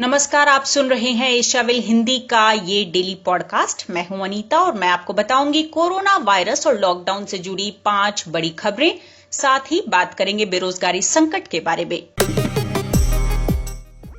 नमस्कार, आप सुन रहे हैं एशियाविल हिंदी का ये डेली पॉडकास्ट। मैं हूं अनीता और मैं आपको बताऊंगी कोरोना वायरस और लॉकडाउन से जुड़ी 5 बड़ी खबरें। साथ ही बात करेंगे बेरोजगारी संकट के बारे में।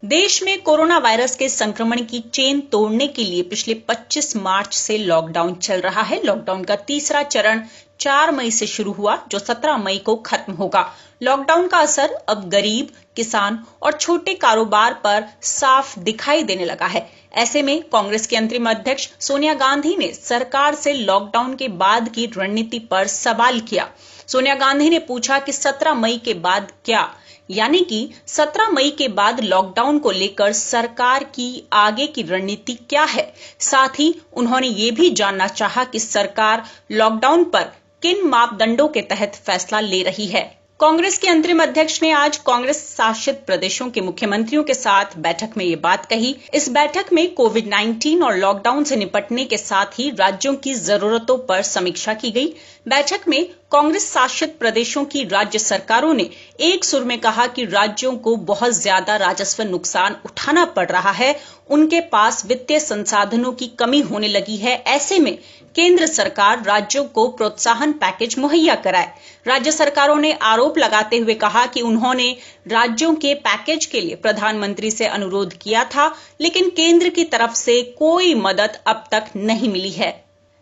देश में कोरोना वायरस के संक्रमण की चेन तोड़ने के लिए पिछले 25 मार्च से लॉकडाउन चल रहा है। लॉकडाउन का तीसरा चरण 4 मई से शुरू हुआ, जो 17 मई को खत्म होगा। लॉकडाउन का असर अब गरीब, किसान और छोटे कारोबार पर साफ दिखाई देने लगा है। ऐसे में कांग्रेस की अंतरिम अध्यक्ष सोनिया गांधी ने सरकार से लॉकडाउन के बाद की रणनीति पर सवाल किया। सोनिया गांधी ने पूछा कि 17 मई के बाद क्या, यानी कि 17 मई के बाद लॉकडाउन को लेकर सरकार की आगे की रणनीति क्या है। साथ ही उन्होंने ये भी जानना चाहा कि सरकार लॉकडाउन पर किन मापदंडों के तहत फैसला ले रही है। कांग्रेस के अंतरिम अध्यक्ष ने आज कांग्रेस शासित प्रदेशों के मुख्यमंत्रियों के साथ बैठक में ये बात कही। इस बैठक में कोविड-19 और लॉकडाउन से निपटने के साथ ही राज्यों की जरूरतों पर समीक्षा की गई। बैठक में कांग्रेस शासित प्रदेशों की राज्य सरकारों ने एक सुर में कहा कि राज्यों को बहुत ज्यादा राजस्व नुकसान उठाना पड़ रहा है, उनके पास वित्तीय संसाधनों की कमी होने लगी है। ऐसे में केंद्र सरकार राज्यों को प्रोत्साहन पैकेज मुहैया कराए। राज्य सरकारों ने आरोप लगाते हुए कहा कि उन्होंने राज्यों के पैकेज के लिए प्रधानमंत्री से अनुरोध किया था, लेकिन केंद्र की तरफ से कोई मदद अब तक नहीं मिली है।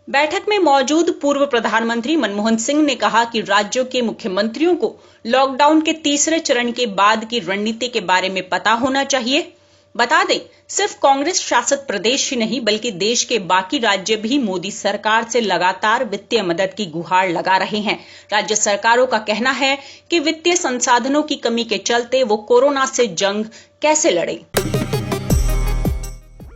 बैठक में मौजूद पूर्व प्रधानमंत्री मनमोहन सिंह ने कहा कि राज्यों के मुख्यमंत्रियों को लॉकडाउन के तीसरे चरण के बाद की रणनीति के बारे में पता होना चाहिए। बता दें, सिर्फ कांग्रेस शासित प्रदेश ही नहीं बल्कि देश के बाकी राज्य भी मोदी सरकार से लगातार वित्तीय मदद की गुहार लगा रहे हैं। राज्य सरकारों का कहना है कि वित्तीय संसाधनों की कमी के चलते वो कोरोना से जंग कैसे लड़ें।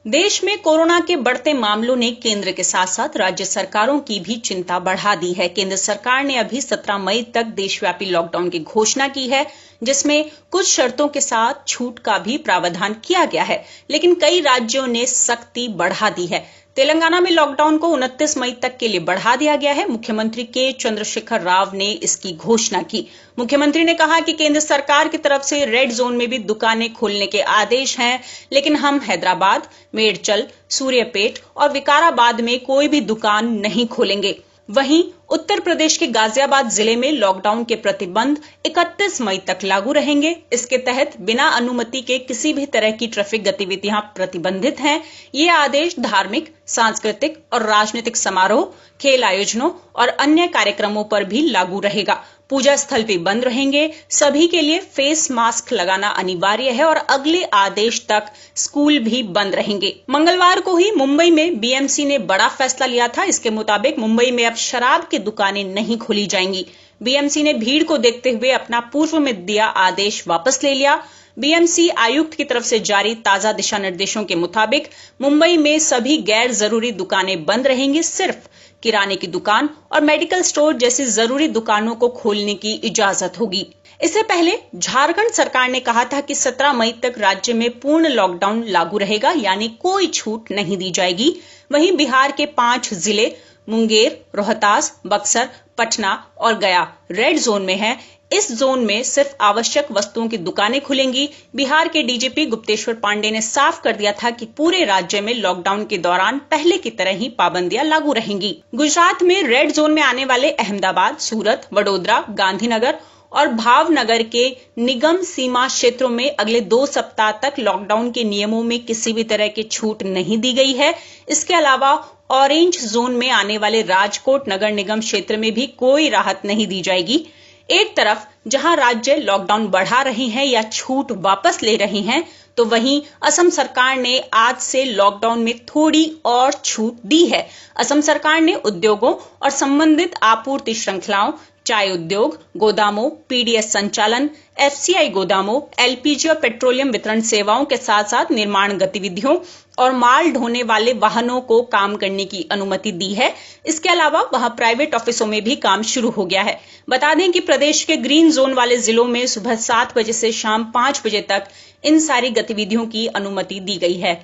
देश में कोरोना के बढ़ते मामलों ने केंद्र के साथ साथ राज्य सरकारों की भी चिंता बढ़ा दी है। केंद्र सरकार ने अभी 17 मई तक देशव्यापी लॉकडाउन की घोषणा की है, जिसमें कुछ शर्तों के साथ छूट का भी प्रावधान किया गया है, लेकिन कई राज्यों ने सख्ती बढ़ा दी है। तेलंगाना में लॉकडाउन को 29 मई तक के लिए बढ़ा दिया गया है। मुख्यमंत्री के चंद्रशेखर राव ने इसकी घोषणा की। मुख्यमंत्री ने कहा कि केंद्र सरकार की तरफ से रेड जोन में भी दुकानें खोलने के आदेश हैं, लेकिन हम हैदराबाद, मेडचल, सूर्यापेट और विकाराबाद में कोई भी दुकान नहीं खोलेंगे। वहीं उत्तर प्रदेश के गाजियाबाद जिले में लॉकडाउन के प्रतिबंध 31 मई तक लागू रहेंगे। इसके तहत बिना अनुमति के किसी भी तरह की ट्रैफिक गतिविधियां प्रतिबंधित हैं। ये आदेश धार्मिक, सांस्कृतिक और राजनीतिक समारोह, खेल आयोजनों और अन्य कार्यक्रमों पर भी लागू रहेगा। पूजा स्थल भी बंद रहेंगे। सभी के लिए फेस मास्क लगाना अनिवार्य है और अगले आदेश तक स्कूल भी बंद रहेंगे। मंगलवार को ही मुंबई में बीएमसी ने बड़ा फैसला लिया था। इसके मुताबिक मुंबई में अब शराब की दुकानें नहीं खोली जाएंगी। बीएमसी ने भीड़ को देखते हुए अपना पूर्व में दिया आदेश वापस ले लिया। बीएमसी आयुक्त की तरफ से जारी ताजा दिशा निर्देशों के मुताबिक मुंबई में सभी गैर जरूरी दुकानें बंद रहेंगी। सिर्फ किराने की दुकान और मेडिकल स्टोर जैसी जरूरी दुकानों को खोलने की इजाजत होगी। इससे पहले झारखंड सरकार ने कहा था कि 17 मई तक राज्य में पूर्ण लॉकडाउन लागू रहेगा, यानी कोई छूट नहीं दी जाएगी। वहीं बिहार के 5 जिले मुंगेर, रोहतास, बक्सर, पटना और गया रेड जोन में है। इस जोन में सिर्फ आवश्यक वस्तुओं की दुकानें खुलेंगी। बिहार के डीजीपी गुप्तेश्वर पांडे ने साफ कर दिया था कि पूरे राज्य में लॉकडाउन के दौरान पहले की तरह ही पाबंदियां लागू रहेंगी। गुजरात में रेड जोन में आने वाले अहमदाबाद, सूरत, वडोदरा, गांधीनगर और भावनगर के निगम सीमा क्षेत्रों में अगले 2 सप्ताह तक लॉकडाउन के नियमों में किसी भी तरह की छूट नहीं दी गई है। इसके अलावा ऑरेंज जोन में आने वाले राजकोट नगर निगम क्षेत्र में भी कोई राहत नहीं दी जाएगी। एक तरफ जहां राज्य लॉकडाउन बढ़ा रहे हैं या छूट वापस ले रहे हैं, तो वहीं असम सरकार ने आज से लॉकडाउन में थोड़ी और छूट दी है। असम सरकार ने उद्योगों और संबंधित आपूर्ति श्रृंखलाओं, चाय उद्योग, गोदामों, पीडीएस संचालन, एफसीआई गोदामों, एलपीजी और पेट्रोलियम वितरण सेवाओं के साथ साथ निर्माण गतिविधियों और माल ढोने वाले वाहनों को काम करने की अनुमति दी है। इसके अलावा वहां प्राइवेट ऑफिसों में भी काम शुरू हो गया है। बता दें कि प्रदेश के ग्रीन जोन वाले जिलों में सुबह 7 बजे से शाम 5 बजे तक इन सारी गतिविधियों की अनुमति दी गई है।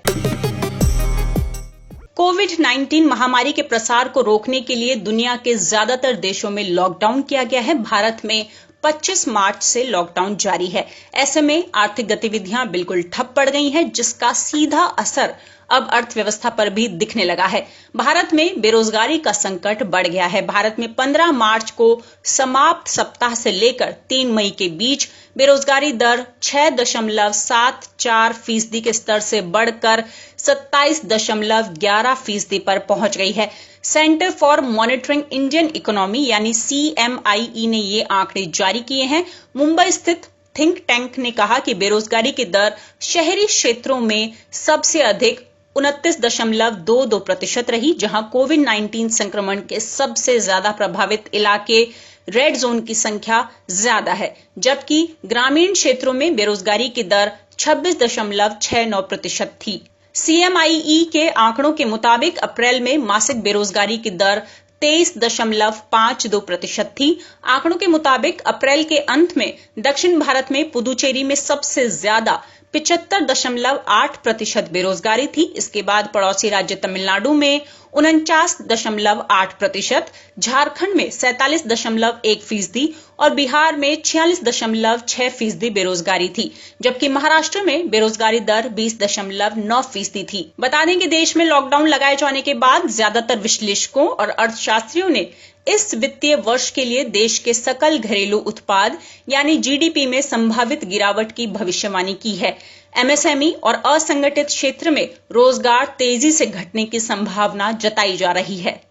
कोविड-19 महामारी के प्रसार को रोकने के लिए दुनिया के ज्यादातर देशों में लॉकडाउन किया गया है। भारत में 25 मार्च से लॉकडाउन जारी है। ऐसे में आर्थिक गतिविधियां बिल्कुल ठप पड़ गई हैं, जिसका सीधा असर अब अर्थव्यवस्था पर भी दिखने लगा है। भारत में बेरोजगारी का संकट बढ़ गया है। भारत में 15 मार्च को समाप्त सप्ताह से लेकर 3 मई के बीच बेरोजगारी दर 6.74% के स्तर से बढ़कर 27.11% पर पहुंच गई है। Centre for monitoring Indian economy यानी CMIE ने ये आंकड़े जारी किए हैं। मुंबई स्थित थिंक टैंक ने कहा कि बेरोजगारी की दर शहरी क्षेत्रों में सबसे अधिक 29.22% रही, जहां कोविड-19 संक्रमण के सबसे ज्यादा प्रभावित इलाके रेड जोन की संख्या ज्यादा है, जबकि ग्रामीण क्षेत्रों में बेरोजगारी की दर 26.69% थी। CMIE के आंकड़ों के मुताबिक अप्रैल में मासिक बेरोजगारी की दर 23.52% थी। आंकड़ों के मुताबिक अप्रैल के अंत में दक्षिण भारत में पुदुचेरी में सबसे ज्यादा 75.8% बेरोजगारी थी। इसके बाद पड़ोसी राज्य तमिलनाडु में 49.8%, झारखंड में 47.1% और बिहार में 46.6% बेरोजगारी थी, जबकि महाराष्ट्र में बेरोजगारी दर 20.9% थी। बता दें कि देश में लॉकडाउन लगाए जाने के बाद ज्यादातर विश्लेषकों और अर्थशास्त्रियों ने इस वित्तीय वर्ष के लिए देश के सकल घरेलू उत्पाद यानी GDP में संभावित गिरावट की भविष्यवाणी की है। MSME और असंगठित क्षेत्र में रोजगार तेजी से घटने की संभावना जताई जा रही है।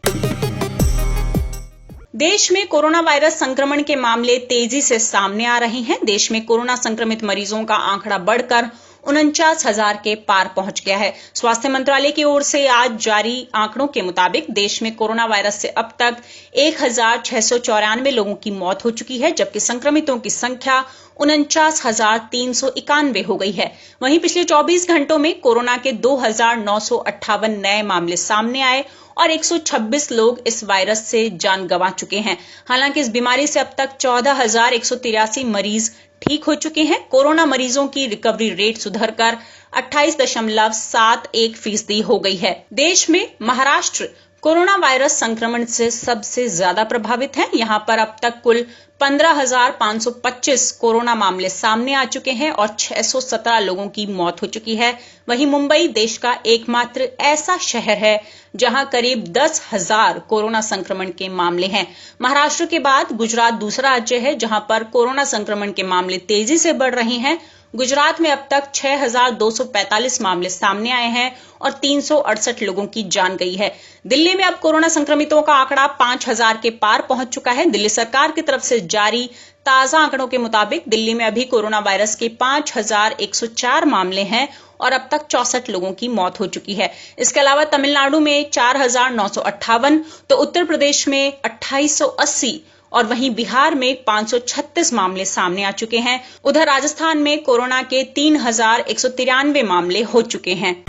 देश में कोरोना वायरस संक्रमण के मामले तेजी से सामने आ रहे हैं। देश में कोरोना संक्रमित मरीजों का आंकड़ा बढ़कर 49,000 के पार पहुंच गया है। स्वास्थ्य मंत्रालय की ओर से आज जारी आंकड़ों के मुताबिक देश में कोरोना वायरस से अब तक 1,694 लोगों की मौत हो चुकी है, जबकि संक्रमितों की संख्या 49,391 हो गई है। वहीं पिछले 24 घंटों में कोरोना के 2,958 नए मामले सामने आए और 126 लोग इस वायरस से जान गंवा चुके हैं। हालांकि इस बीमारी से अब तक 14,183 मरीज ठीक हो चुके हैं। कोरोना मरीजों की रिकवरी रेट सुधरकर 28.71% हो गई है। देश में महाराष्ट्र कोरोना वायरस संक्रमण से सबसे ज्यादा प्रभावित है। यहां पर अब तक कुल 15,525 कोरोना मामले सामने आ चुके हैं और 617 लोगों की मौत हो चुकी है। वहीं मुंबई देश का एकमात्र ऐसा शहर है जहां करीब 10,000 कोरोना संक्रमण के मामले हैं। महाराष्ट्र के बाद गुजरात दूसरा राज्य है जहां पर कोरोना संक्रमण के मामले तेजी से बढ़ रहे हैं। गुजरात में अब तक 6,245 मामले सामने आए हैं और 368 लोगों की जान गई है। दिल्ली में अब कोरोना संक्रमितों का आंकड़ा 5,000 के पार पहुंच चुका है। दिल्ली सरकार की तरफ से जारी ताजा आंकड़ों के मुताबिक दिल्ली में अभी कोरोना वायरस के 5,104 मामले हैं और अब तक 64 लोगों की मौत हो चुकी है। इसके अलावा तमिलनाडु में 4,958, तो उत्तर प्रदेश में 2,880 और वहीं बिहार में 536 मामले सामने आ चुके हैं। उधर राजस्थान में कोरोना के 3,193 मामले हो चुके हैं।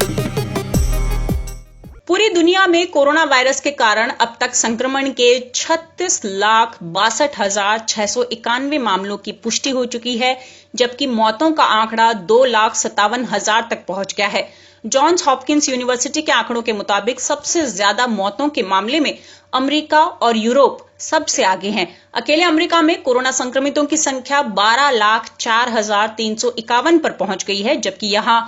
पूरी दुनिया में कोरोना वायरस के कारण अब तक संक्रमण के 36,62,691 मामलों की पुष्टि हो चुकी है, जबकि मौतों का आंकड़ा 2,57,000 तक पहुंच गया है। जॉन्स हॉपकिंस यूनिवर्सिटी के आंकड़ों के मुताबिक सबसे ज्यादा मौतों के मामले में अमेरिका और यूरोप सबसे आगे हैं। अकेले अमेरिका में कोरोना संक्रमितों की संख्या 12,04,351 पर पहुंच गई है, जबकि यहां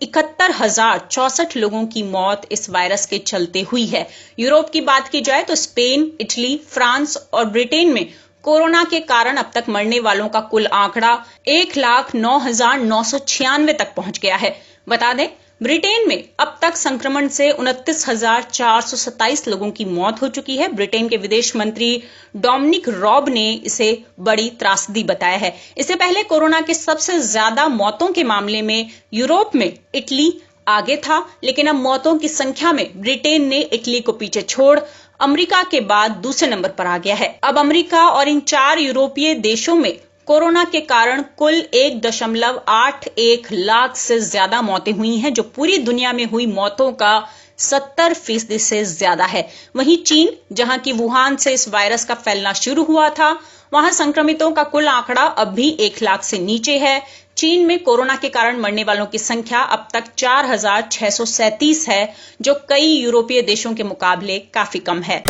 71,064 लोगों की मौत इस वायरस के चलते हुई है। यूरोप की बात की जाए तो स्पेन, इटली, फ्रांस और ब्रिटेन में कोरोना के कारण अब तक मरने वालों का कुल आंकड़ा 1,09,996 तक पहुंच गया है। बता दें, ब्रिटेन में अब तक संक्रमण से 29,427 लोगों की मौत हो चुकी है। ब्रिटेन के विदेश मंत्री डोमिनिक रॉब ने इसे बड़ी त्रासदी बताया है। इससे पहले कोरोना के सबसे ज्यादा मौतों के मामले में यूरोप में इटली आगे था, लेकिन अब मौतों की संख्या में ब्रिटेन ने इटली को पीछे छोड़ अमेरिका के बाद दूसरे नंबर पर आ गया है। अब अमेरिका और इन 4 यूरोपीय देशों में कोरोना के कारण कुल 1.81 लाख से ज्यादा मौतें हुई हैं, जो पूरी दुनिया में हुई मौतों का 70% से ज्यादा है। वहीं चीन, जहां की वुहान से इस वायरस का फैलना शुरू हुआ था, वहां संक्रमितों का कुल आंकड़ा अब भी 1 लाख से नीचे है। चीन में कोरोना के कारण मरने वालों की संख्या अब तक 4,637 है, जो कई यूरोपीय देशों के मुकाबले काफी कम है।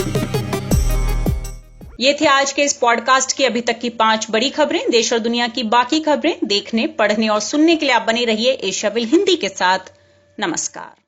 ये थे आज के इस पॉडकास्ट की अभी तक की 5 बड़ी खबरें। देश और दुनिया की बाकी खबरें देखने, पढ़ने और सुनने के लिए आप बने रहिए एशियाविल हिंदी के साथ। नमस्कार।